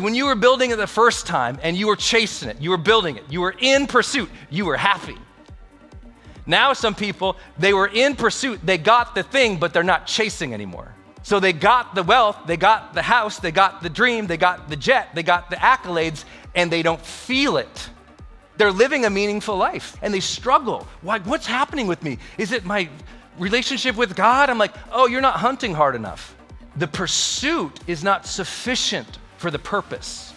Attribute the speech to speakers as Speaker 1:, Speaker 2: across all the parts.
Speaker 1: When you were building it the first time and you were chasing it, you were building it, you were in pursuit, you were happy. Now some people, they were in pursuit, they got the thing, but they're not chasing anymore. So they got the wealth, they got the house, they got the dream, they got the jet, they got the accolades, and they don't feel it. They're living a meaningful life and they struggle. Why? What's happening with me? Is it my relationship with God? I'm like, oh, you're not hunting hard enough. The pursuit is not sufficient for the purpose.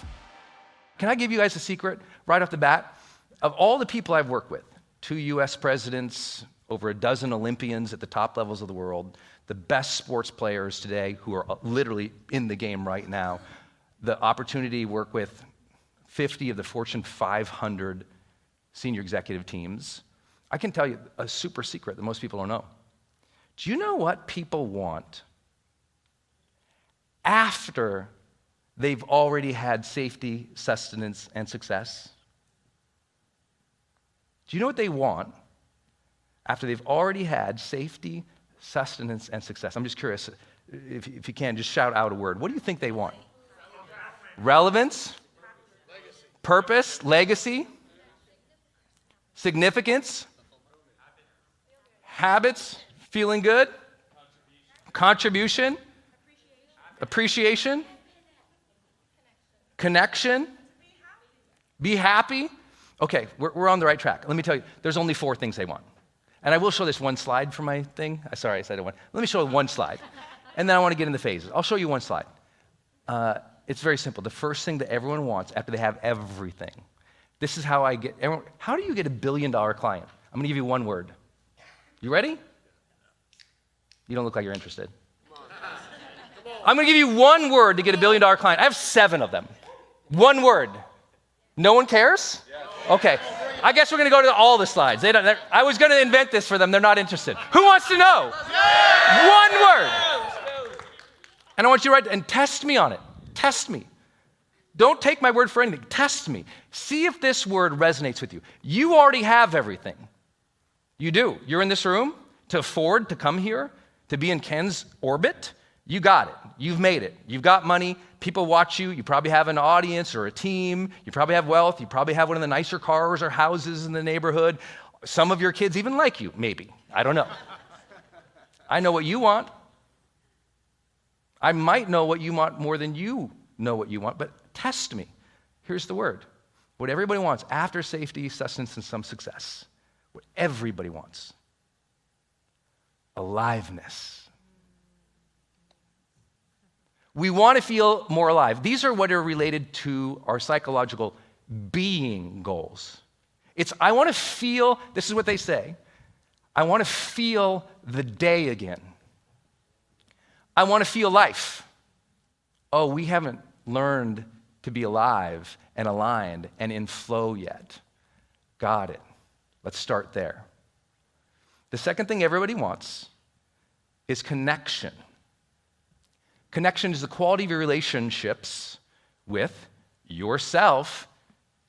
Speaker 1: Can I give you guys a secret right off the bat? Of all the people I've worked with, 2 US presidents, over a dozen Olympians at the top levels of the world, the best sports players today who are literally in the game right now, the opportunity to work with 50 of the Fortune 500 senior executive teams, I can tell you a super secret that most people don't know. Do you know what people want after they've already had safety, sustenance, and success? Do you know what they want after they've already had safety, sustenance, and success? I'm just curious, if you can, just shout out a word. What do you think they want? Relevance? Legacy. Purpose? Legacy? Significance? Habits? Feeling good? Contribution? Appreciation? Connection? Be happy? Okay, we're on the right track. Let me tell you, there's only 4 things they want. And I will show this one slide for my thing. Sorry, I said it one. Let me show one slide. And then I want to get into phases. I'll show you one slide. It's very simple. The first thing that everyone wants after they have everything. This is how I get everyone. How do you get $1 billion client? I'm going to give you one word. You ready? You don't look like you're interested. I'm going to give you one word to get $1 billion client. I have 7 of them. One word. No one cares? Okay. I guess we're going to go to all the slides. I was going to invent this for them. They're not interested. Who wants to know? One word. And I want you to write and test me on it. Test me. Don't take my word for anything. Test me. See if this word resonates with you. You already have everything. You do. You're in this room to afford to come here, to be in Ken's orbit. You got it. You've made it. You've got money. People watch you. You probably have an audience or a team. You probably have wealth. You probably have one of the nicer cars or houses in the neighborhood. Some of your kids even like you, maybe. I don't know. I know what you want. I might know what you want more than you know what you want, but test me. Here's the word. What everybody wants after safety, sustenance, and some success. What everybody wants. Aliveness. We want to feel more alive. These are what are related to our psychological being goals. I want to feel, this is what they say, I want to feel the day again. I want to feel life. Oh, we haven't learned to be alive and aligned and in flow yet. Got it. Let's start there. The second thing everybody wants is connection. Connection is the quality of your relationships with yourself,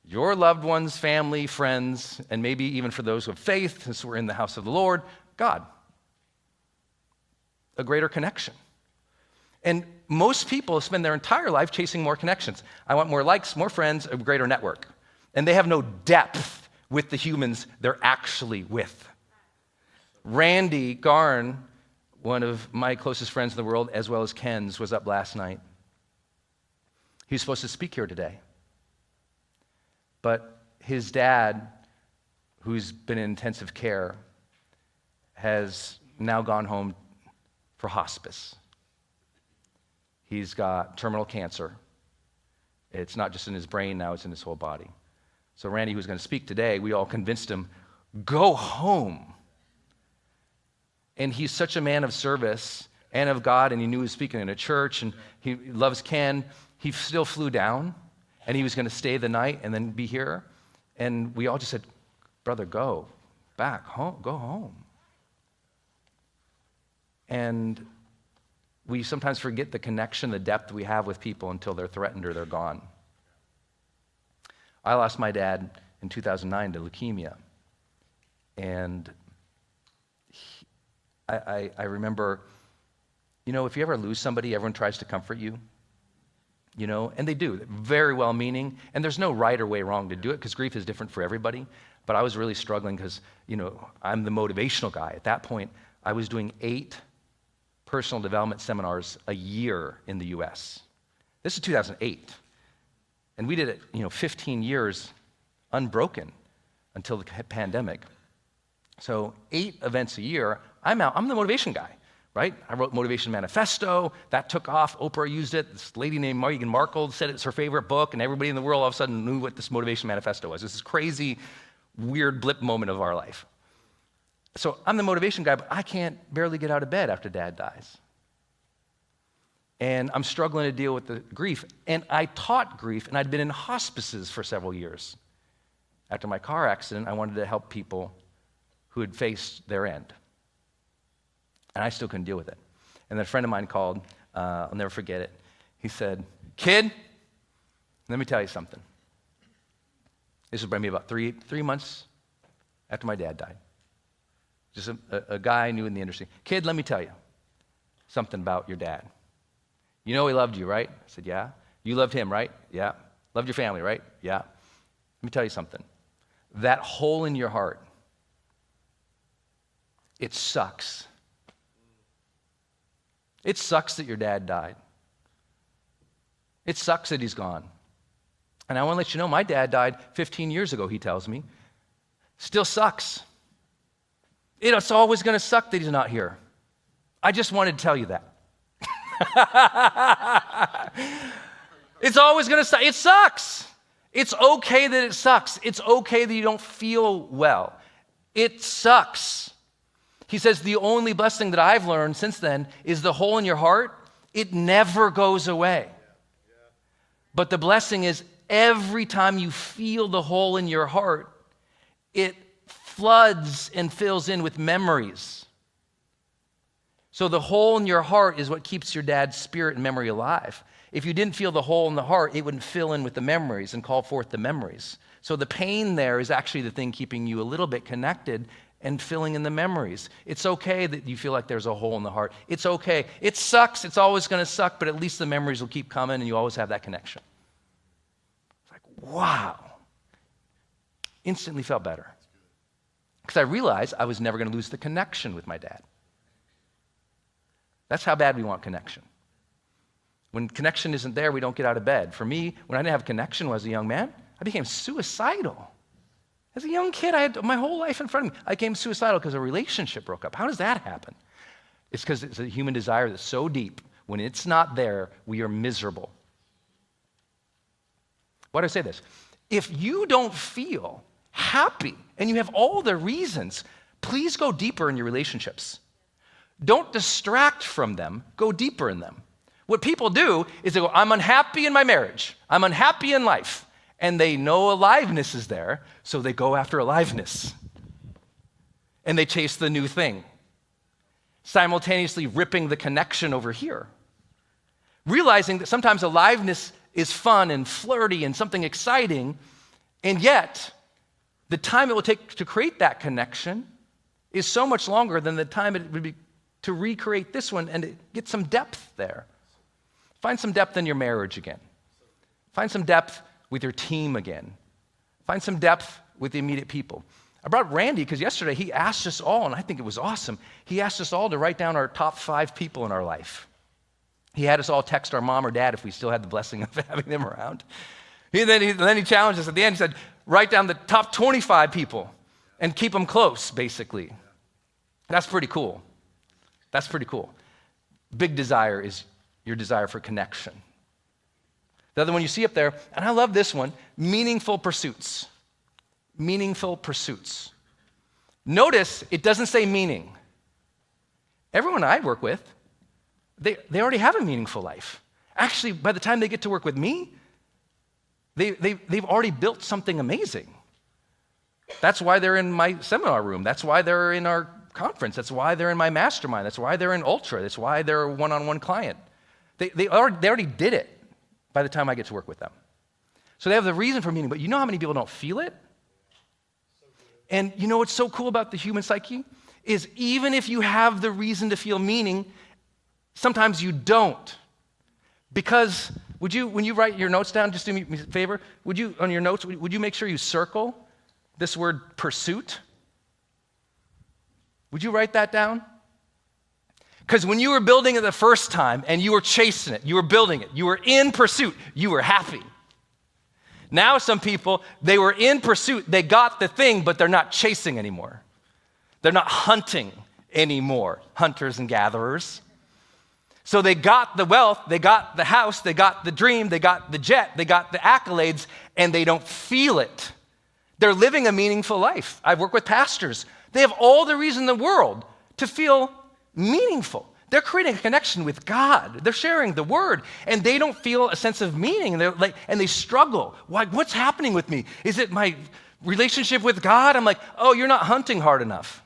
Speaker 1: your loved ones, family, friends, and maybe even for those who have faith, since we're in the house of the Lord, God. A greater connection. And most people spend their entire life chasing more connections. I want more likes, more friends, a greater network. And they have no depth with the humans they're actually with. Randy Garn, one of my closest friends in the world, as well as Ken's, was up last night. He was supposed to speak here today. But his dad, who's been in intensive care, has now gone home for hospice. He's got terminal cancer. It's not just in his brain now, it's in his whole body. So Randy, who's going to speak today, we all convinced him, go home. And he's such a man of service and of God, and he knew he was speaking in a church, and he loves Ken. He still flew down, and he was going to stay the night and then be here. And we all just said, brother, go back home, go home. And we sometimes forget the connection, the depth we have with people until they're threatened or they're gone. I lost my dad in 2009 to leukemia. And I remember, if you ever lose somebody, everyone tries to comfort you. And they do, very well-meaning, and there's no right or way wrong to do it because grief is different for everybody. But I was really struggling because, I'm the motivational guy. At that point, I was doing 8 personal development seminars a year in the US. This is 2008. And we did it, 15 years unbroken until the pandemic. So 8 events a year, I'm the motivation guy, right? I wrote Motivation Manifesto. That took off. Oprah used it. This lady named Meghan Markle said it's her favorite book, and everybody in the world all of a sudden knew what this Motivation Manifesto was. This is crazy, weird blip moment of our life. So I'm the motivation guy, but I can't barely get out of bed after Dad dies. And I'm struggling to deal with the grief. And I taught grief, and I'd been in hospices for several years. After my car accident, I wanted to help people who had faced their end. And I still couldn't deal with it. And then a friend of mine called, I'll never forget it. He said, "Kid, let me tell you something." This was maybe about three months after my dad died. Just a guy I knew in the industry. "Kid, let me tell you something about your dad. You know he loved you, right?" I said, "Yeah." "You loved him, right?" "Yeah." "Loved your family, right?" "Yeah." "Let me tell you something. That hole in your heart, it sucks. It sucks that your dad died. It sucks that he's gone. And I want to let you know, my dad died 15 years ago, he tells me. Still sucks. It's always going to suck that he's not here. I just wanted to tell you that." It's always going to suck. It sucks. It's okay that it sucks. It's okay that you don't feel well. It sucks. He says the only blessing that I've learned since then is the hole in your heart, it never goes away. But the blessing is every time you feel the hole in your heart, it floods and fills in with memories. So the hole in your heart is what keeps your dad's spirit and memory alive. If you didn't feel the hole in the heart, it wouldn't fill in with the memories and call forth the memories. So the pain there is actually the thing keeping you a little bit connected and filling in the memories. It's okay that you feel like there's a hole in the heart. It's okay. It sucks. It's always going to suck, but at least the memories will keep coming and you always have that connection. It's like, wow. Instantly felt better. Because I realized I was never going to lose the connection with my dad. That's how bad we want connection. When connection isn't there, we don't get out of bed. For me, when I didn't have connection when I was a young man, I became suicidal. As a young kid, I had my whole life in front of me. I became suicidal because a relationship broke up. How does that happen? It's because it's a human desire that's so deep. When it's not there, we are miserable. Why do I say this? If you don't feel happy and you have all the reasons, please go deeper in your relationships. Don't distract from them. Go deeper in them. What people do is they go, "I'm unhappy in my marriage. I'm unhappy in life." And they know aliveness is there, so they go after aliveness. And they chase the new thing, simultaneously ripping the connection over here. Realizing that sometimes aliveness is fun and flirty and something exciting, and yet the time it will take to create that connection is so much longer than the time it would be to recreate this one and get some depth there. Find some depth in your marriage again. Find some depth with your team again. Find some depth with the immediate people. I brought Randy because yesterday he asked us all, and I think it was awesome, he asked us all to write down our top 5 people in our life. He had us all text our mom or dad if we still had the blessing of having them around. Then he challenged us at the end. He said, write down the top 25 people and keep them close, basically. That's pretty cool. That's pretty cool. Big desire is your desire for connection. The other one you see up there, and I love this one, meaningful pursuits. Meaningful pursuits. Notice it doesn't say meaning. Everyone I work with, they already have a meaningful life. Actually, by the time they get to work with me, they've already built something amazing. That's why they're in my seminar room. That's why they're in our conference. That's why they're in my mastermind. That's why they're in Ultra. That's why they're a one-on-one client. They already did it by the time I get to work with them. So they have the reason for meaning, but you know how many people don't feel it? And you know what's so cool about the human psyche? Is even if you have the reason to feel meaning, sometimes you don't. Because Would you, when you write your notes down, just do me a favor, would you, on your notes, would you make sure you circle this word pursuit? Would you write that down? Because when you were building it the first time and you were chasing it, you were building it, you were in pursuit, you were happy. Now some people, they were in pursuit, they got the thing, but they're not chasing anymore. They're not hunting anymore, hunters and gatherers. So they got the wealth, they got the house, they got the dream, they got the jet, they got the accolades, and they don't feel it. They're living a meaningful life. I've worked with pastors. They have all the reason in the world to feel meaningful. They're creating a connection with God. They're sharing the word, and they don't feel a sense of meaning. And they struggle. What's happening with me? Is it my relationship with God? I'm like, oh, you're not hunting hard enough.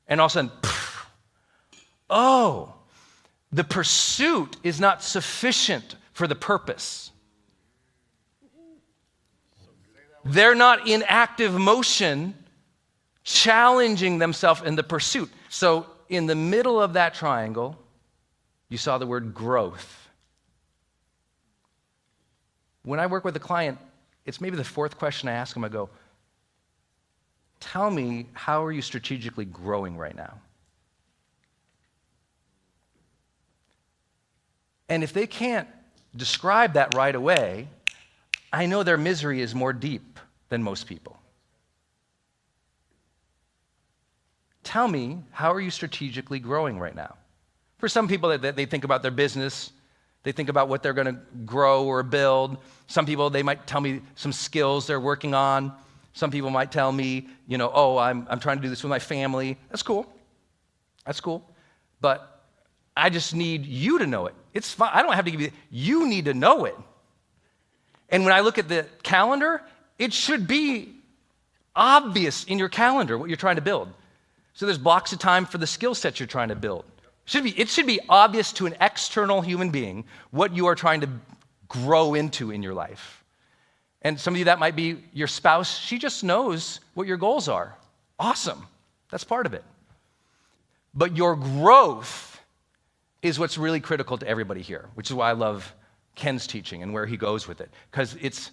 Speaker 1: And all of a sudden, oh, the pursuit is not sufficient for the purpose. They're not in active motion, challenging themselves in the pursuit. So in the middle of that triangle, you saw the word growth. When I work with a client, it's maybe the fourth question I ask them. I go, tell me, how are you strategically growing right now? And if they can't describe that right away, I know their misery is more deep than most people. Tell me, how are you strategically growing right now? For some people, they think about their business. They think about what they're going to grow or build. Some people, they might tell me some skills they're working on. Some people might tell me, oh, I'm trying to do this with my family. That's cool. That's cool. But I just need you to know it. It's fine. I don't have to give you, you need to know it. And when I look at the calendar, it should be obvious in your calendar what you're trying to build. So there's blocks of time for the skill sets you're trying to build. It should be obvious to an external human being what you are trying to grow into in your life. And some of you, that might be your spouse. She just knows what your goals are. Awesome. That's part of it. But your growth is what's really critical to everybody here, which is why I love Ken's teaching and where he goes with it. Because it's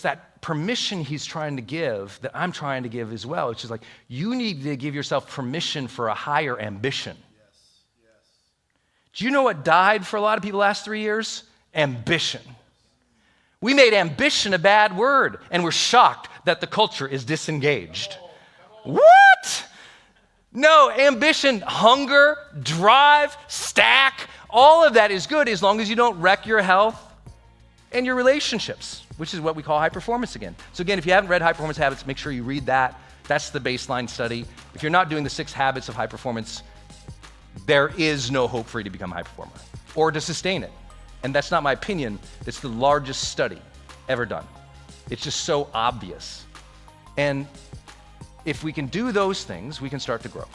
Speaker 1: that permission he's trying to give that I'm trying to give as well. It's just like, you need to give yourself permission for a higher ambition. Yes. Do you know what died for a lot of people the last 3 years? Ambition. We made ambition a bad word, and we're shocked that the culture is disengaged. What? No, ambition, hunger, drive, stack, all of that is good as long as you don't wreck your health and your relationships, which is what we call high performance again. So again, if you haven't read High Performance Habits, make sure you read that. That's the baseline study. If you're not doing the 6 habits of high performance, there is no hope for you to become a high performer or to sustain it. And that's not my opinion. It's the largest study ever done. It's just so obvious. And if we can do those things, we can start to grow.